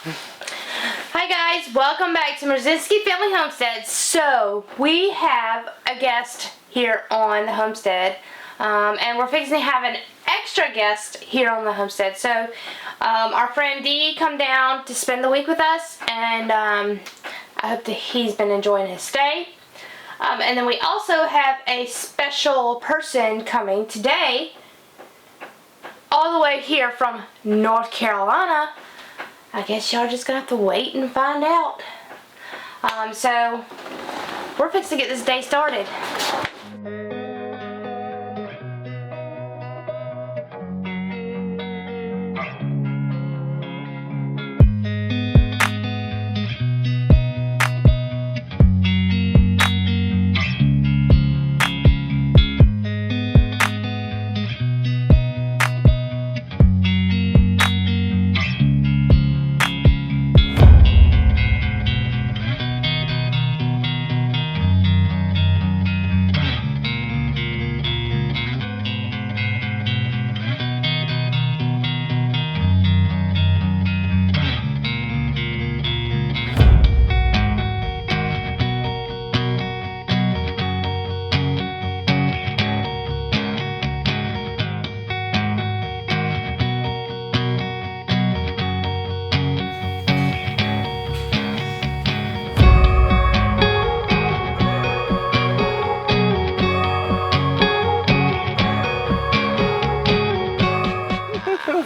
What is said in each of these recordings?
Hi guys, welcome back to Merzinski Family Homestead. So we have a guest here on the homestead, and we're fixing to have an extra guest here on the homestead. So our friend Dee come down to spend the week with us, and I hope that he's been enjoying his stay. And then we also have a special person coming today, all the way here from North Carolina. I guess y'all just gonna have to wait and find out. So we're fixing to get this day started.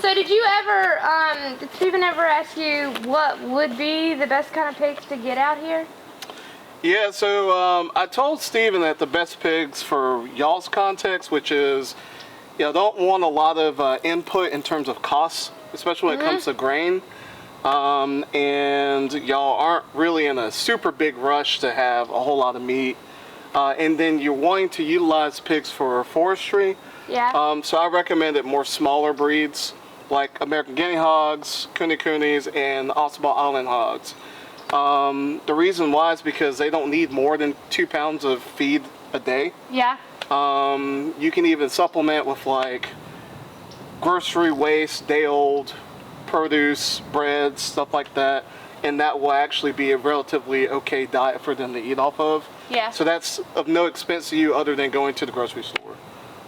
So did Stephen ever ask you what would be the best kind of pigs to get out here? Yeah, so I told Steven that the best pigs for y'all's context, which is, don't want a lot of input in terms of costs, especially when it comes to grain. And y'all aren't really in a super big rush to have a whole lot of meat. And then you're wanting to utilize pigs for forestry. Yeah. So I recommended more smaller breeds, like American Guinea Hogs, Kunis, and Ossabaw Island Hogs. The reason why is because they don't need more than 2 pounds of feed a day. Yeah. You can even supplement with like grocery waste, day-old produce, bread, stuff like that, and that will actually be a relatively okay diet for them to eat off of. Yeah. So that's of no expense to you other than going to the grocery store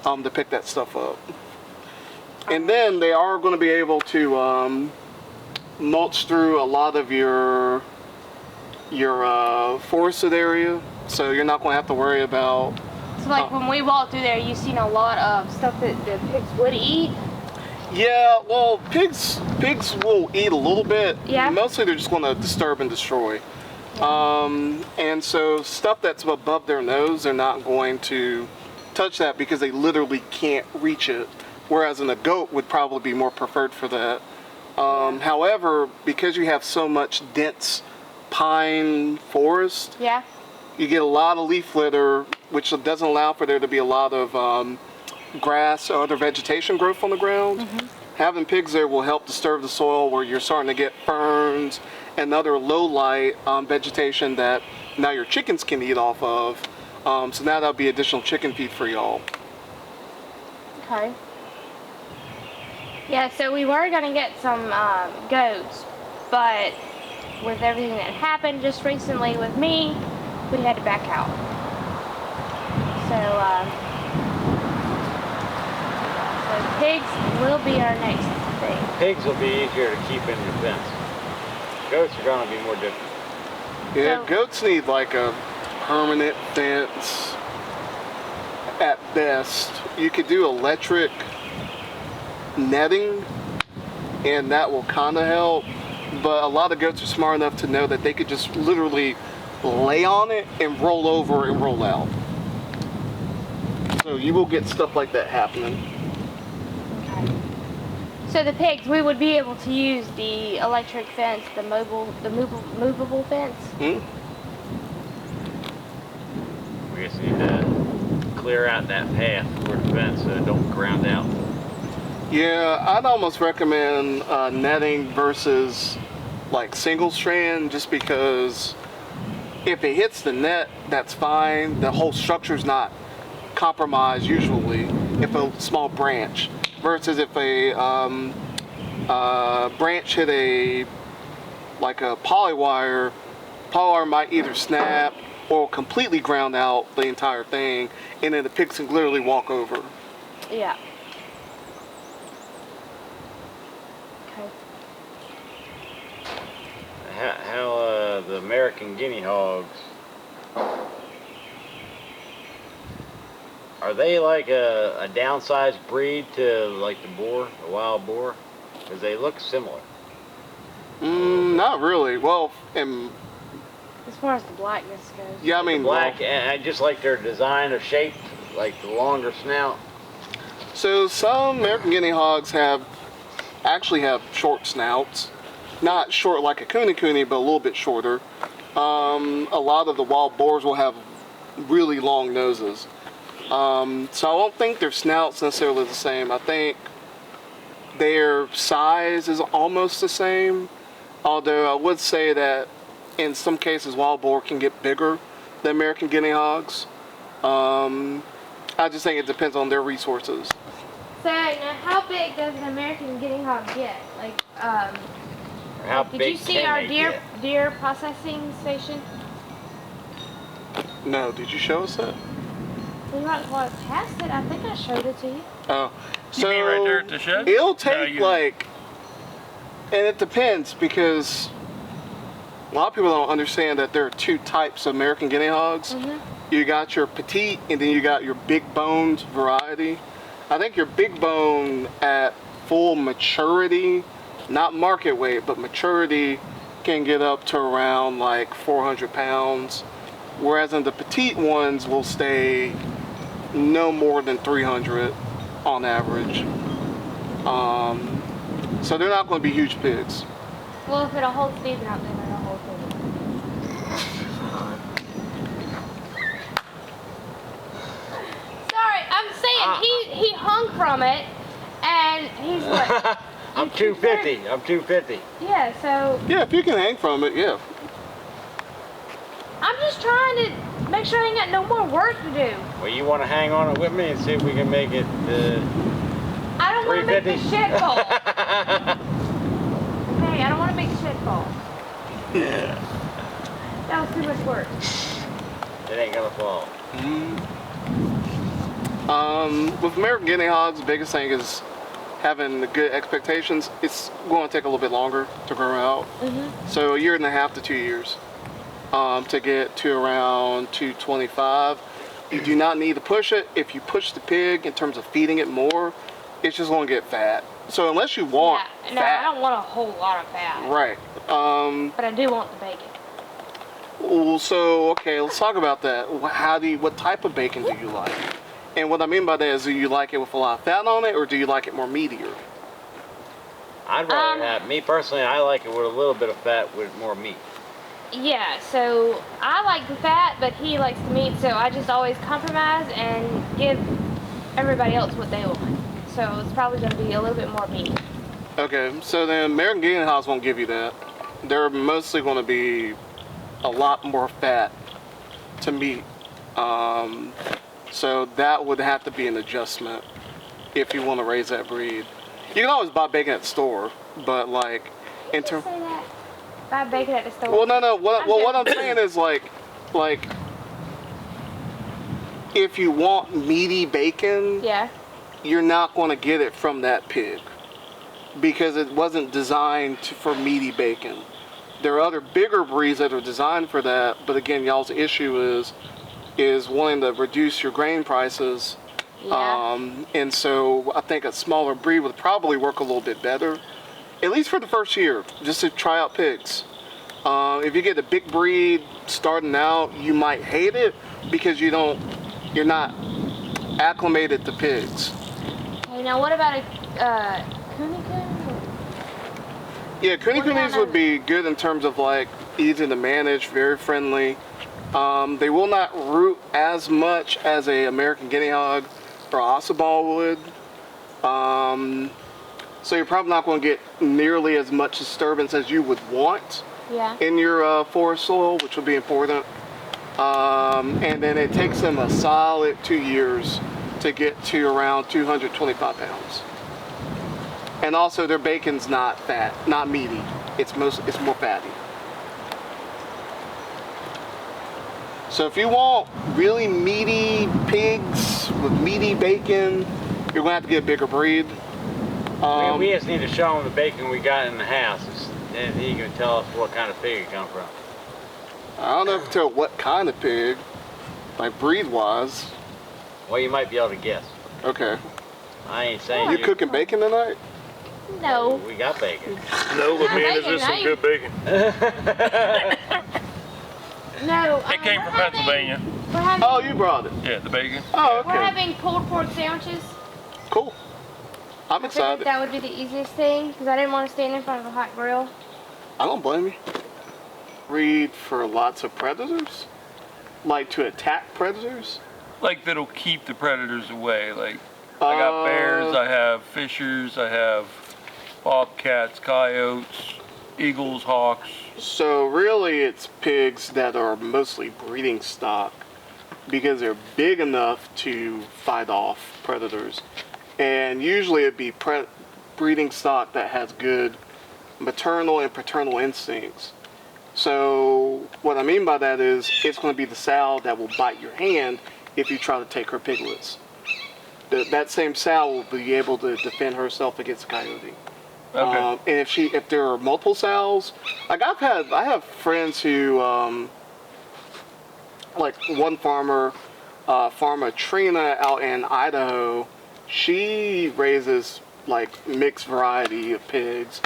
to pick that stuff up. And then they are going to be able to mulch through a lot of your forested area, so you're not going to have to worry about. So like when we walked through there, you've seen a lot of stuff that the pigs would eat. Yeah, well, pigs will eat a little bit. Yeah. Mostly they're just going to disturb and destroy. And so stuff that's above their nose, they're not going to touch that because they literally can't reach it. Whereas a goat would probably be more preferred for that. However, because you have so much dense pine forest, Yeah. you get a lot of leaf litter, which doesn't allow for there to be a lot of grass or other vegetation growth on the ground. Having pigs there will help disturb the soil where you're starting to get ferns and other low light vegetation that now your chickens can eat off of. So now that'll be additional chicken feed for y'all. Okay. Yeah, so we were going to get some goats, but with everything that happened just recently with me, we had to back out. So pigs will be our next thing. Pigs will be easier to keep in your fence. Goats are going to be more difficult. Yeah, So- goats need like a permanent fence at best. You could do electric netting, and that will kind of help, but a lot of goats are smart enough to know that they could just literally lay on it and roll over and roll out. So you will get stuff like that happening. Okay. So the pigs, we would be able to use the electric fence, the movable fence. We just need to clear out that path for the fence so it don't ground out. Yeah, I'd almost recommend netting versus like single strand, just because if it hits the net, that's fine. The whole structure's not compromised usually if a small branch, versus if a branch hit a like a polywire might either snap or completely ground out the entire thing, and then the pigs can literally walk over. Yeah. Okay. How the American guinea hogs, are they like a downsized breed to like the boar, the wild boar? Because they look similar. Not really. Well, and As far as the blackness goes. yeah, I mean, Black, and I just like their design of shape, like the longer snout. so some American guinea hogs actually have short snouts. Not short like a cooney, but a little bit shorter. A lot of the wild boars will have really long noses. So I don't think their snout's necessarily the same. I think their size is almost the same. Although I would say that in some cases wild boar can get bigger than American guinea hogs. I just think it depends on their resources. So now, how big does an American guinea hog get? Like, How did big you see can our they deer get? deer processing station? No, did you show us that? We might as well pass it. I think I showed it to you. Oh, You so mean right there at the shed? it'll No, take you- and it depends because a lot of people don't understand that there are two types of American guinea hogs. You got your petite and then you got your big boned variety. I think your big bone at full maturity, not market weight, but maturity can get up to around like 400 pounds. Whereas in the petite ones will stay no more than 300 on average. So they're not going to be huge pigs. Well, if it'll hold Steven out, then it'll hold Steven. Sorry, I'm saying he hung from it, and he's what? I'm 250. I'm 250. Yeah, so Yeah, if you can hang from it, yeah. I'm just trying to make sure I ain't got no more work to do. Well, you want to hang on it with me and see if we can make it I don't want to make the 350? shed fall. Okay, I don't want to make the shed fall. Yeah. That was too much work. It ain't gonna fall. With American guinea hogs, the biggest thing is having the good expectations. It's going to take a little bit longer to grow out. So a year and a half to 2 years to get to around 225. You do not need to push it. If you push the pig in terms of feeding it more, it's just going to get fat. So unless you want Yeah, no, fat, I don't want a whole lot of fat. right? But I do want the bacon. Well, so okay, let's talk about that. What type of bacon do you like? And what I mean by that is, do you like it with a lot of fat on it, or do you like it more meatier? I'd rather have, me personally, I like it with a little bit of fat with more meat. Yeah, so I like the fat, but he likes the meat, so I just always compromise and give everybody else what they want. So it's probably going to be a little bit more meat. Okay, so then American guinea hogs won't give you that. They're mostly going to be a lot more fat to meat. So that would have to be an adjustment if you want to raise that breed. You can always buy bacon at the store, but like in Did you terms. say that? Buy bacon at the store. Well, no. What I'm joking. saying is like if you want meaty bacon, Yeah. you're not going to get it from that pig because it wasn't designed for meaty bacon. There are other bigger breeds that are designed for that, but again, y'all's issue is wanting to reduce your grain prices. Yeah. And so I think a smaller breed would probably work a little bit better, at least for the first year, just to try out pigs. If you get a big breed starting out, you might hate it because you're not acclimated to pigs. Okay, now what about a cooney coon? Yeah, cooney What kind coonies of- would be good in terms of like easy to manage, very friendly. They will not root as much as a American guinea hog or Ossiball would. So you're probably not going to get nearly as much disturbance as you would want Yeah. in your forest soil, which would be important. And then it takes them a solid 2 years to get to around 225 pounds. And also their bacon's not fat, not meaty. it's more fatty. So if you want really meaty pigs with meaty bacon, you're gonna have to get a bigger breed. We just need to show them the bacon we got in the house, and he can tell us what kind of pig it come from. I don't know if I can tell what kind of pig, like breed-wise. Well, you might be able to guess. Okay. I ain't saying You cooking bacon tonight? No. We got bacon. No, but man, is this some good bacon? No. It came from Pennsylvania. We're having, Oh, you brought it. Yeah, the bacon. Oh, we're okay. having pulled pork sandwiches. Cool. I'm I figured excited. that would be the easiest thing because I didn't want to stand in front of a hot grill. I don't blame you. Breed for lots of predators? Like to attack predators? Like that'll keep the predators away. Like I got bears, I have fishers, I have bobcats, coyotes, eagles, hawks. So really it's pigs that are mostly breeding stock because they're big enough to fight off predators. And usually it'd be breeding stock that has good maternal and paternal instincts. So what I mean by that is it's going to be the sow that will bite your hand if you try to take her piglets. That same sow will be able to defend herself against a coyote. Okay. And if there are multiple sows, like I have friends who, like one farmer, Farmer Trina out in Idaho, she raises like mixed variety of pigs.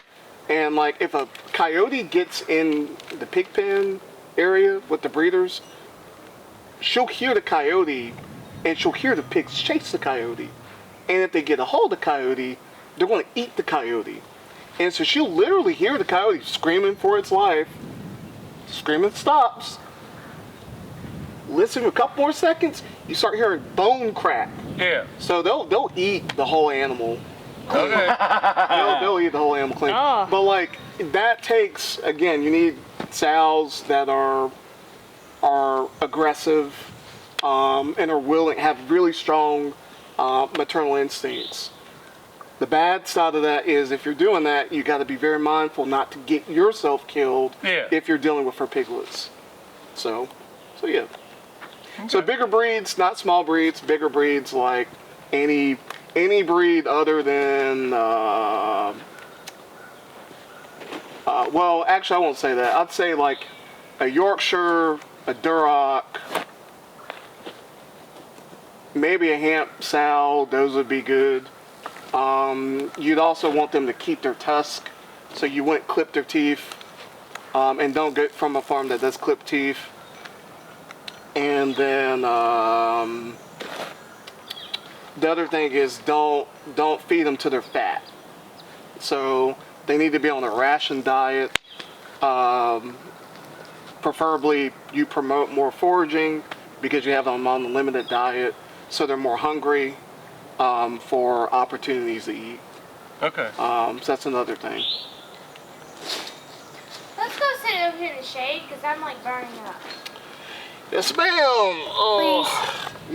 And like if a coyote gets in the pig pen area with the breeders, she'll hear the coyote and she'll hear the pigs chase the coyote. And if they get a hold of the coyote, they're going to eat the coyote. And so she'll literally hear the coyote screaming for its life. Screaming stops. Listen a couple more seconds, you start hearing bone crack. Yeah. So they'll eat the whole animal. Okay. They'll eat the whole animal clean. Oh. But like that takes, again, you need sows that are aggressive and are willing, have really strong maternal instincts. The bad side of that is if you're doing that, you got to be very mindful not to get yourself killed if you're dealing with her piglets. So yeah. Okay. So bigger breeds, not small breeds, bigger breeds like any breed other than, well, actually I won't say that. I'd say like a Yorkshire, a Duroc, maybe a Hamp sow, those would be good. You'd also want them to keep their tusk, so you wouldn't clip their teeth, and don't get from a farm that does clip teeth. And then the other thing is don't feed them to their fat. So they need to be on a ration diet. Preferably you promote more foraging because you have them on a limited diet, so they're more hungry for opportunities to eat. Okay. So that's another thing. Let's go sit over here in the shade because I'm like burning up. Yes, ma'am. Oh.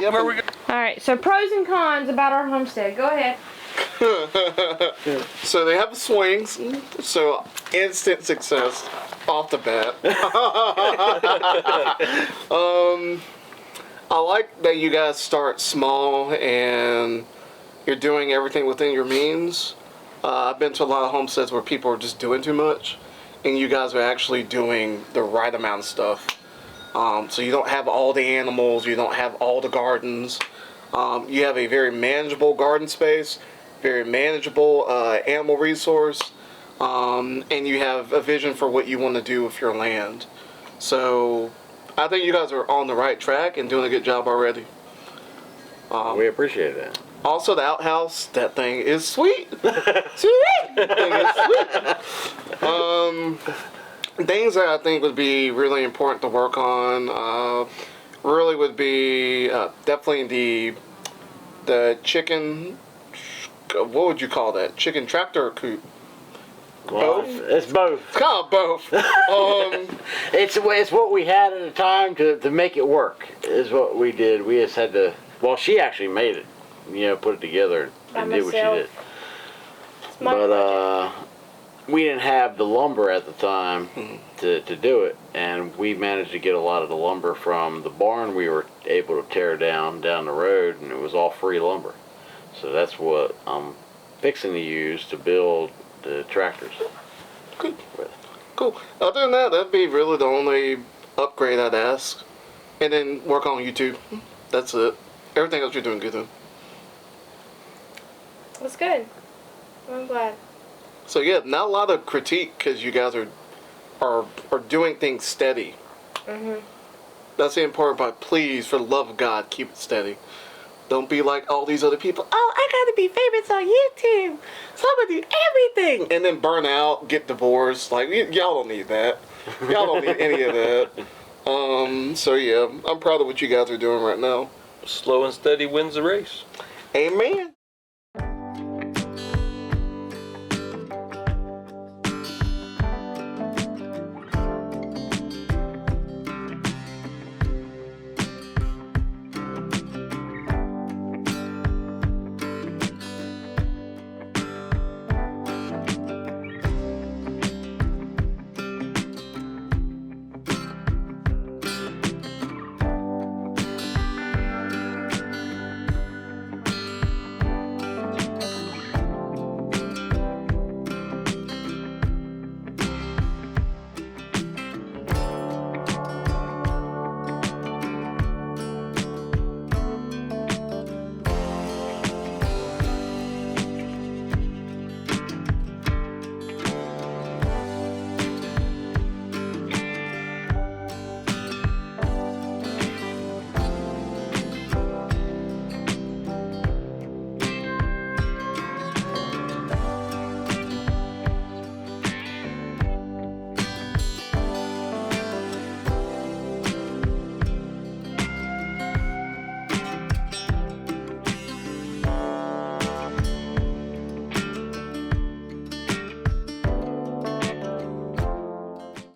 Yeah, Where we go? All right, so pros and cons about our homestead. Go ahead. So they have the swings, so instant success off the bat. I like that you guys start small and you're doing everything within your means. I've been to a lot of homesteads where people are just doing too much, and you guys are actually doing the right amount of stuff. So you don't have all the animals, you don't have all the gardens. You have a very manageable garden space, very manageable animal resource, and you have a vision for what you want to do with your land. So I think you guys are on the right track and doing a good job already. We appreciate that. Also, the outhouse, that thing is sweet. Sweet! That thing is sweet. Things that I think would be really important to work on really would be definitely the chicken, what would you call that? Chicken tractor or coop? Well, Both? it's both. It's kind of both. It's what we had at the time to make it work is what we did. We just had to, well, she actually made it, put it together By and did what she myself. did. It's my But we didn't have the lumber at the time to do it, and we managed to get a lot of the lumber from the barn we were able to tear down the road, and it was all free lumber. So that's what I'm fixing to use to build the tractors Good. with. Cool. Other than that, that'd be really the only upgrade I'd ask. And then work on YouTube. That's it. Everything else you're doing good then. That's good. I'm glad. So yeah, not a lot of critique because you guys are doing things steady. Mhm. That's the important part. Please, for the love of God, keep it steady. Don't be like all these other people. Oh, I gotta be famous on YouTube. So I'm gonna do everything. And then burn out, get divorced. Like, y'all don't need that. Y'all don't need any of that. So yeah, I'm proud of what you guys are doing right now. Slow and steady wins the race. Amen.